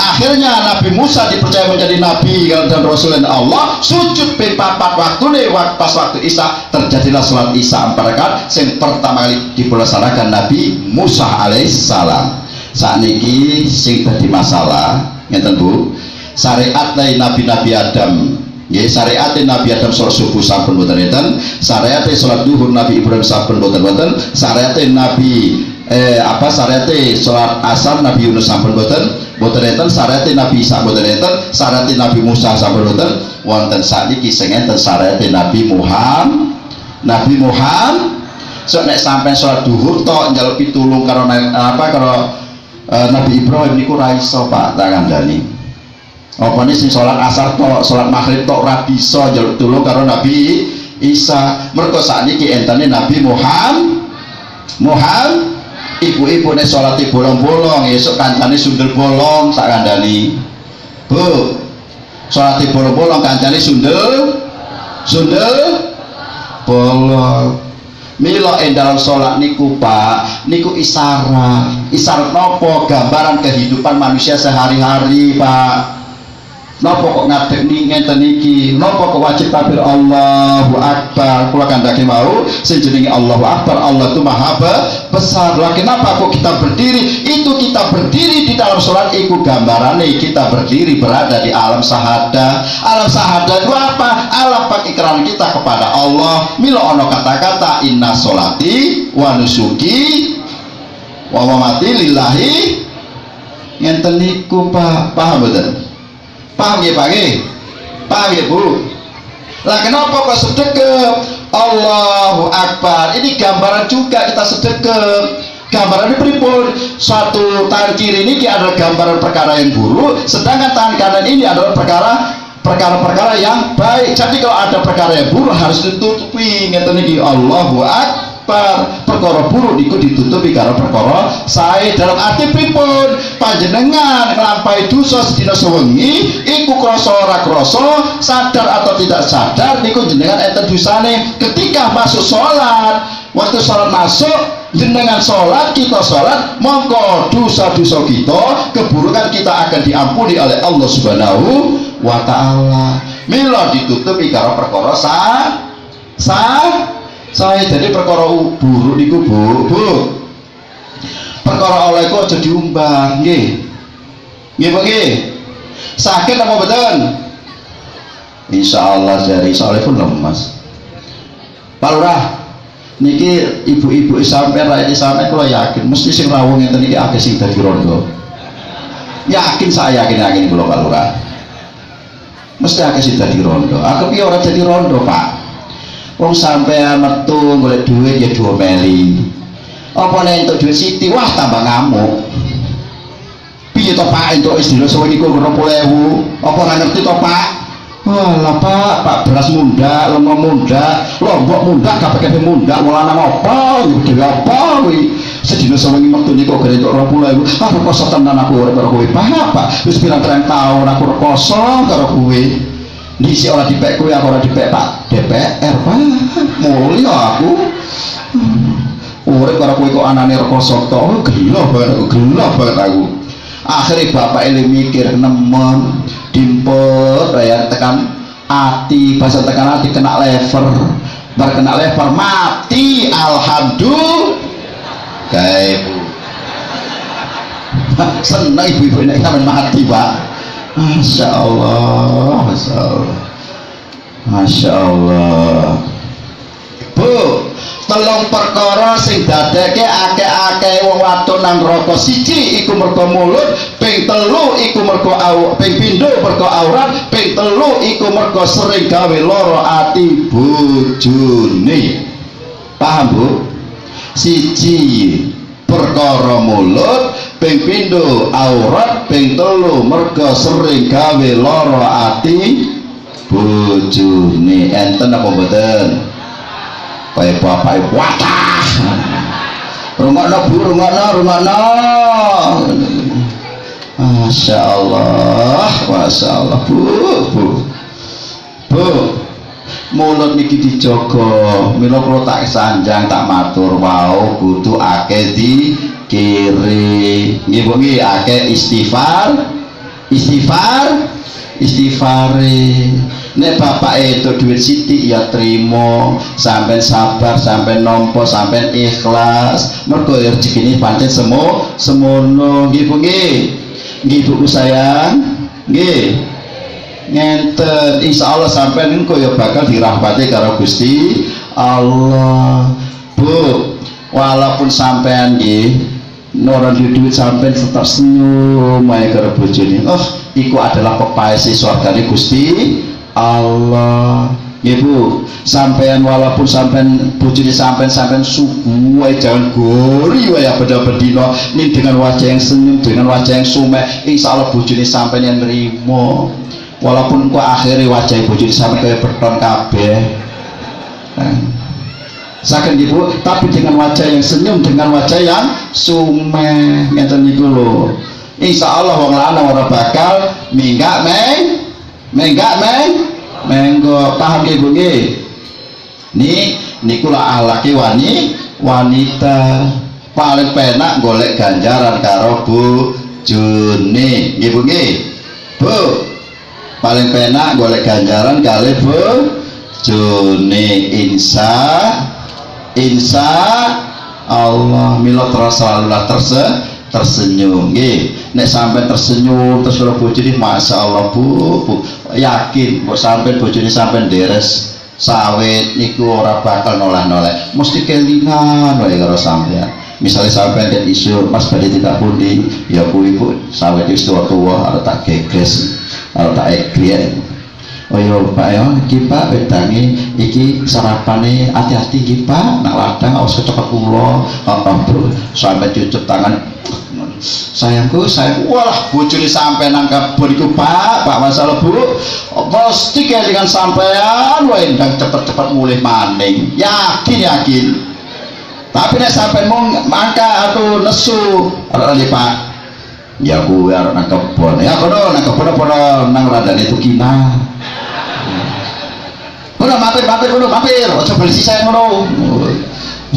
Akhirnya Nabi Musa dipercaya menjadi nabi dan rasul Allah, sujud ping 4 waktune pas waktu Isa, terjadilah sholat Isa 4 rakaat sing pertama kali dilaksanakan Nabi Musa alaihissalam. Sakniki sing dadi masalah ngeten Bu, syariat Nabi Adam. Ya syariat Nabi Adam sholat subuh sampun boten enten, syariat sholat duhur Nabi Ibrahim sampun boten wonten, syariat Nabi syariat sholat asar Nabi Yunus sampun boten enten, syariat Nabi Isa boten enten, syariat Nabi Musa sampun boten wonten. Sakniki sing enten syariat Nabi Muhammad. So nek sampean sholat duhur tok njaluk pitulung karo Nabi Ibrahim niku ra iso Pak, tak kandhani. Apa nih sing sholat asar tok, sholat maghrib tok ora bisa njaluk tulung karo Nabi Isa. Mergo sakniki entene Nabi Muhammad. Ibu-ibu nek sholate bolong-bolong, esuk kancane sundel bolong tak kandhani. Bu, sholate bolong-bolong kancane sundel bolong. Mila dalam sholat niku Pak, niku isyarat nopo, gambaran kehidupan manusia sehari-hari Pak. Napa kok ngadeg ngenten iki? Napa kok wajib takbir Allahu Akbar? Kula kandhake mau sing jenenge Allahu Akbar, Allah itu maha besar. Lah kenapa kok kita berdiri? Itu kita berdiri di dalam salat iku gambarane kita berdiri berada di alam syahadah. Alam syahadah itu apa? Alam pengikrar kita kepada Allah. Mila ana kata-kata inna sholati wa nusuki wa mamati lillahi. Ngenten niku Pak, paham mboten? Paham ya Pak? Paham ya Bu? Lah kenapa kok sedekap? Allahu Akbar. Ini gambaran juga kita sedekap. Gambaran ini pripun? Suatu tangan kiri ini adalah gambaran perkara yang buruk, sedangkan tangan kanan ini adalah perkara-perkara yang baik. Jadi kalau ada perkara yang buruk harus ditutupi. Ngeten iki Allahu Akbar. Perkara buruk niku ditutupi karo perkara sae. Dalam arti pripun? Panjenengan nglampahi dosa sedina sewengi iku krasa ora krasa, sadar atau tidak sadar niku jenengan enten dosane. Ketika masuk salat, waktu salat masuk jenengan salat, kita salat, mongko dosa-dosa kita, keburukan kita akan diampuni oleh Allah Subhanahu wa taala. Mila ditutupi karo perkara saya jadi perkara buruk niku Bu. Perkara oleh kok aja diumbang nggih. Nggih Bu nggih. Sakit apa mboten? Insyaallah jari soalnya pun lemas. Pak Lurah niki ibu-ibu sampean rakyat sampean kula yakin mesti sing rawuh ngenten iki akeh sing dadi rondo. Yakin saya yakin kula Pak Lurah. Mesti akeh sing dadi rondo. Aku piye ora dadi rondo, Pak? Wong sampean metu golek duit ya diomeli. Apa nek entuk duit siti wah tambah ngamuk. Piye to Pak entuk sedina sewengi kok 20.000? Apa ora ngerti to Pak? Walah Pak beras mundak, lemah mundak, lombok mundak, kabeh mundak, mulane apa? Dhewe apa kuwi? Sedina sewengi metu niku kok entuk 20.000. Ah rekoso tenan aku urip karo kowe. Pak, wis pirang-pirang taun aku rekoso karo kowe. Disi orang dipek kowe aku ora dipek Pak DPR Pak. Mulya aku. Urip karo kowe kok anane rekoso to. Gelah banget aku. Akhirnya bapak ini mikir nemen dimpet ya tekan hati, bahasa tekan hati kena lever. Bar kena lever mati alhamdulillah. Kayak Bu. Seneng ibu-ibu ini sampean mati Pak. Masya Allah, Masya Allah, Masya Allah. Bu, telung perkara sing dadeke akeh-akeh wong wadon nang neraka. Siji iku mergo mulut, ping telu iku mergo ping pindho mergo aurat, ping telu iku mergo sering gawe lara ati bojone. Paham Bu? Siji perkara mulut, ping pindho aurat, ping telu mergo sering gawe lara ati bojone. Enten apa mboten? Kaya bapak watah. Rungokno Bu, rungokno. Masya Allah Bu. Mulut niki dijaga. Mila kula tak sanjang tak matur wau kudu akeh dikiri. Nggih Bu nggih akeh istighfare. Nek bapak itu duit siti ya terima, sampai sabar, sampai nompo, sampai ikhlas. Mergo rezekine pancen semono. Nggih Bu nggih. Nggih Bu sayang. Nggih. Ngenten insyaallah sampean niku ya bakal dirahmati karo Gusti Allah. Bu, walaupun sampean nggih ora duit sampean tetap senyum ae karo bojone. Oh, iku adalah pepaese surgane Gusti Allah. Nggih Bu, sampean walaupun sampean bojone sampean sugu wae jangan gori wae beda-bedino ning dengan wajah yang senyum, dengan wajah yang sumek, insyaallah bojone sampean yang nrimo. Walaupun kok akhirnya wajah bojone sampean kaya beton kabeh. Saken Ibu, tapi dengan wajah yang senyum, dengan wajah yang sumeh ngeten niku lho. Insyaallah wong lanang ora bakal minggat menggo. Paham Ibu nggih? Niku lah ahlake wanita paling penak golek ganjaran karo bojone. Nggih Bu nggih. Bu, paling penak golek ganjaran kali bojone insya Allah mila terus selalulah tersenyum nggih. Nek sampai tersenyum terus kalau bojone masya Allah bu yakin kok sampai bojone sampai deres sawit niku ora bakal noleh-noleh, mesti kelingan wae karo sampean. Misalnya sampean kan isu Mas badhe tidak pundi ya kuwi Bu sawit wis tuwa-tuwa arep tak geges arep tak egrek. Oh iya Pak ya, iki Pak wedange iki sarapane hati-hati iki Pak, nak ladang awas kecepet kula. Bro, sampai cucuk tangan. Sayangku, walah bojone sampai nang kebon iku Pak masalah Bu. Mesti kelingan sampean wae ndang cepet-cepet mulih maning. Yakin. Tapi nek sampean mau mangka atau nesu, arek Pak. Ya kuwi arek nang kebon. Ya kono nang kebon apa nang radane tukina. Udah mampir aja beli sisa ngono.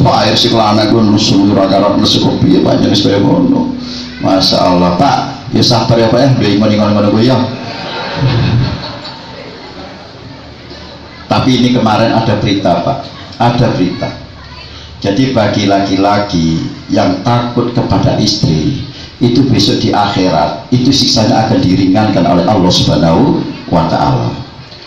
Wah air si kelana gue nusul ora-ora nusul kopi banyak wis kaya ngono. Masya Allah Pak, ya sabar ya Pak ya, beli ngono-ngono gue ya. Tapi ini kemarin ada berita Pak, ada berita. Jadi bagi laki-laki yang takut kepada istri, itu besok di akhirat itu siksanya akan diringankan oleh Allah Subhanahu wa Ta'ala.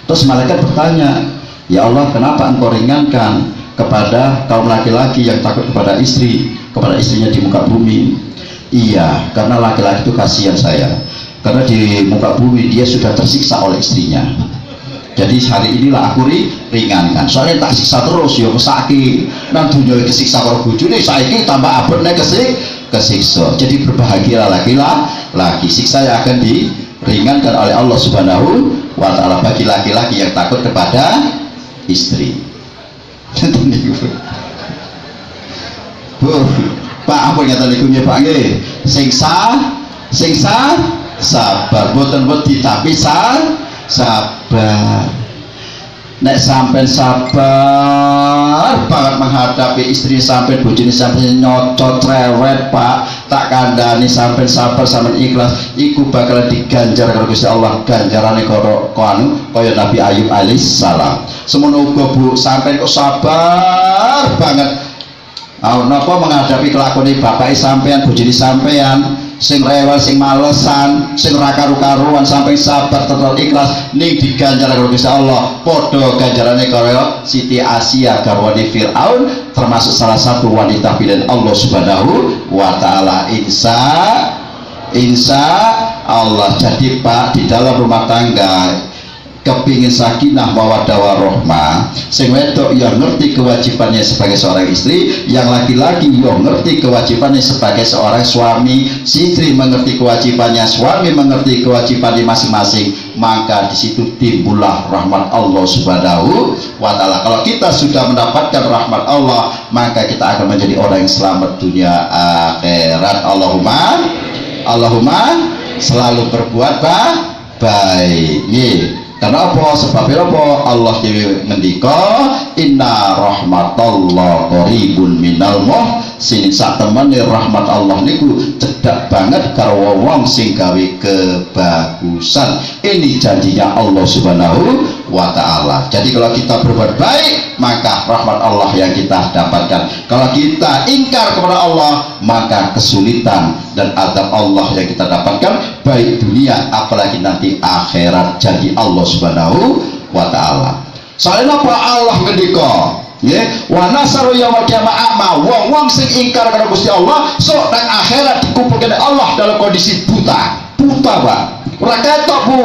Terus malaikat bertanya, ya Allah kenapa engkau ringankan kepada kaum laki-laki yang takut kepada istrinya di muka bumi? Iya, karena laki-laki itu kasihan saya, karena di muka bumi dia sudah tersiksa oleh istrinya. Jadi hari inilah aku ringankan, soalnya tak siksa terus ya sakit nang dunia kesiksa karo bojone saiki tambah abot nek kesiksa. Jadi berbahagialah laki-laki, siksa yang akan diringankan oleh Allah Subhanahu wa Ta'ala bagi laki-laki yang takut kepada istri. Pak ampun ngeten niku nggih Pak nggih. Sing sabar boten wedi tapi sabar. Nek sampean sabar banget menghadapi istri sampean bojone sampean nyocot cerewet Pak, tak kandhani sampean sabar sampean ikhlas iku bakal diganjar karo Gusti Allah ganjarane kaya Nabi Ayub alaihissalam. Semono uga Bu sampean kok sabar banget napa menghadapi kelakone bapak sampean bojone sampean sing rewel sing malesan sing ra karu-karuan sampai sabar tetep ikhlas ning diganjar karo Gusti Allah padha ganjarane karo Siti Asia garwane Firaun termasuk salah satu wanita pilihan Allah Subhanahu wa Ta'ala. Insya Allah. Jadi Pak di dalam rumah tangga kepingin sakinah mawaddah warahmah, sing wedok yang ngerti kewajibannya sebagai seorang istri, yang laki-laki yang ngerti kewajibannya sebagai seorang suami, si istri mengerti kewajibannya, suami mengerti kewajibannya masing-masing, maka di situ timbullah rahmat Allah Subhanahu wa Ta'ala. Kalau kita sudah mendapatkan rahmat Allah, maka kita akan menjadi orang yang selamat dunia akhirat. Allahumma selalu berbuat baik. Karena apa? Sebabnya apa? Allah dewe ngendika inna rahmatallah qaribun minal muhsinin. Sak temene rahmat Allah niku cedhak banget karo wong sing gawe kebagusan. Ini janjinya Allah Subhanahu wa Ta'ala. Jadi kalau kita berbuat baik, maka rahmat Allah yang kita dapatkan. Kalau kita ingkar kepada Allah, maka kesulitan dan azab Allah yang kita dapatkan baik dunia apalagi nanti akhirat. Janji Allah Subhanahu wa Ta'ala. Soalnya apa Allah ngendika wa nasaru yaumil qiyamah wong sing ingkar karo Gusti Allah sok nang akhirat dikumpulkan Allah dalam kondisi buta Pak, ora ketok Bu,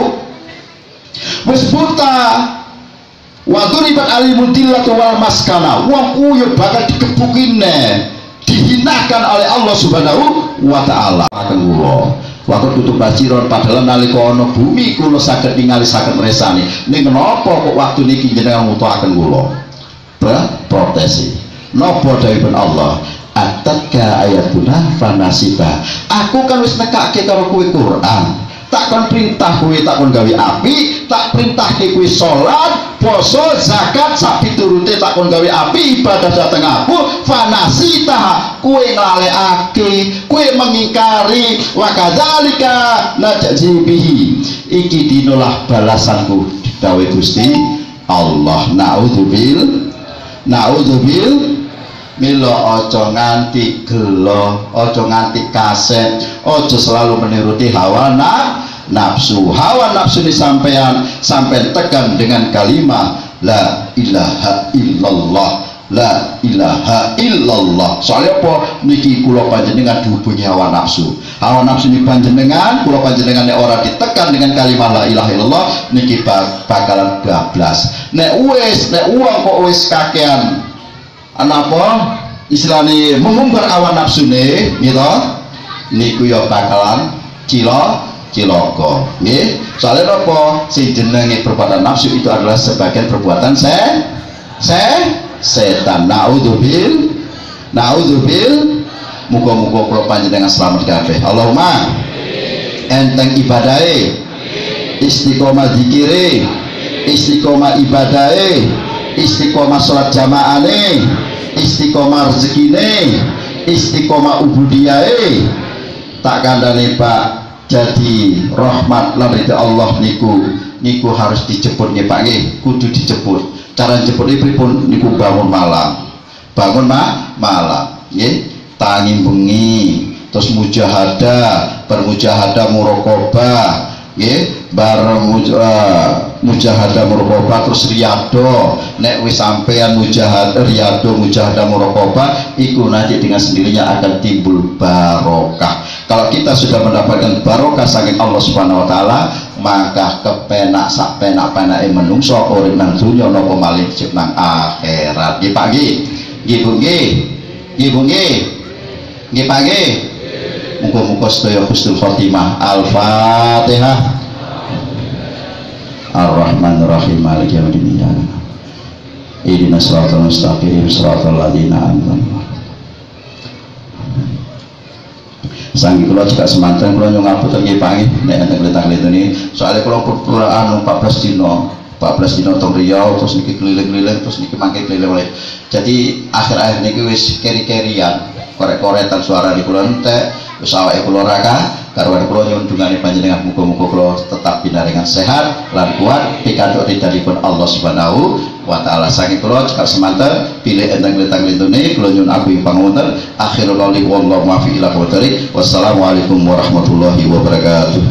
wis buta. Wa duribat alimul dillatu wal maskana, wong uyuh bakal dikepukine dihinakan oleh Allah Subhanahu wa Ta'ala. Akan kula waktu tutup baciron padahal nalika ana bumi kula saged ningali saged resani ning menapa kok waktu niki jenengan mutuhaken kula protes napa dawuhipun Allah atatka ayatuna fanasiba. Aku kan wis nekake karo kowe Quran, tak kon perintah kowe tak kon gawe api, tak perintahke kowe salat poso zakat sak piturute tak kon gawe api ibadah dateng aku fanasita kowe nglalekake kowe mengingkari wa kadzalika najzibihi iki dinolah balasanku dawuh Gusti Allah. Naudzubil mila aja nganti gelo, aja nganti kaset, aja selalu meniruti hawa nafsu. Hawa nafsu ini sampean tekan dengan kalimat la ilaha illallah, la ilaha illallah. Soalnya apa? Niki kula panjenengan dihubungi hawa nafsu. Hawa nafsu ini panjenengan, kula panjenengan nek ora ditekan dengan kalimat la ilaha illallah niki bakalan bablas. Nek uang kok wis kakean apa istilahnya mengumbar hawa nafsune gitu, niku ya bakalan cilaka nggih. Soalnya apa? Sing jenenge perbuatan nafsu itu adalah sebagian perbuatan setan. Naudzubil muga-muga kula panjenengan selamat kabeh. Allahumma enteng ibadahe, istiqomah zikire, istiqomah ibadahe, istiqomah salat jamaane, istiqomah rezekine, istiqomah ubudiyahe. Tak kandhane Pak, jadi rahmat lan ridha Allah niku harus dijemput nggih Pak nggih, kudu dijemput. Cara jemput pripun niku bangun malam nggih, tangi bengi, terus mujahadah, bermujahadah muraqabah nggih, bareng mujahadah muraqabah terus riyadhah. Nek wis sampean riyadhah mujahadah muraqabah iku nanti dengan sendirinya akan timbul barokah. Kalau kita sudah mendapatkan barokah saking Allah Subhanahu wa taala, maka kepenak sak penak-penake menungso urip nang donya napa malih nang akhirat. Nggih Pak nggih. Nggih Bu nggih. Nggih Bu nggih. Nggih Pak nggih. Muga-muga sedaya husnul khotimah. Al-Fatihah. Ar-Rahmanir Rahim. Maliki yaumiddin. Ihdinas siratal mustaqim, siratal ladzina an'amta. Sanggi kula juga semanten kula nyuwun ngapunten nggih Pak nggih nek enten kletak-kletune. Soale kula anu 14 dina teng Riau, terus niki keliling-keliling, terus niki mangke keliling. Jadi akhir-akhir niki wis keri-kerian, korek-koretan suara di kula entek, wis awake kula raka karwan kula nyuwun dungane panjenengan muga-muga kula tetap binaringan sehat lan kuat pikantuk ridhanipun Allah Subhanahu wa taala. Saking kula cekak semanten pilih enteng kletak-kletune kula nyuwun agung pangapunten. Akhirul qauli wallahu muwaffiq ila aqwamit thoriq. Wassalamualaikum warahmatullahi wabarakatuh.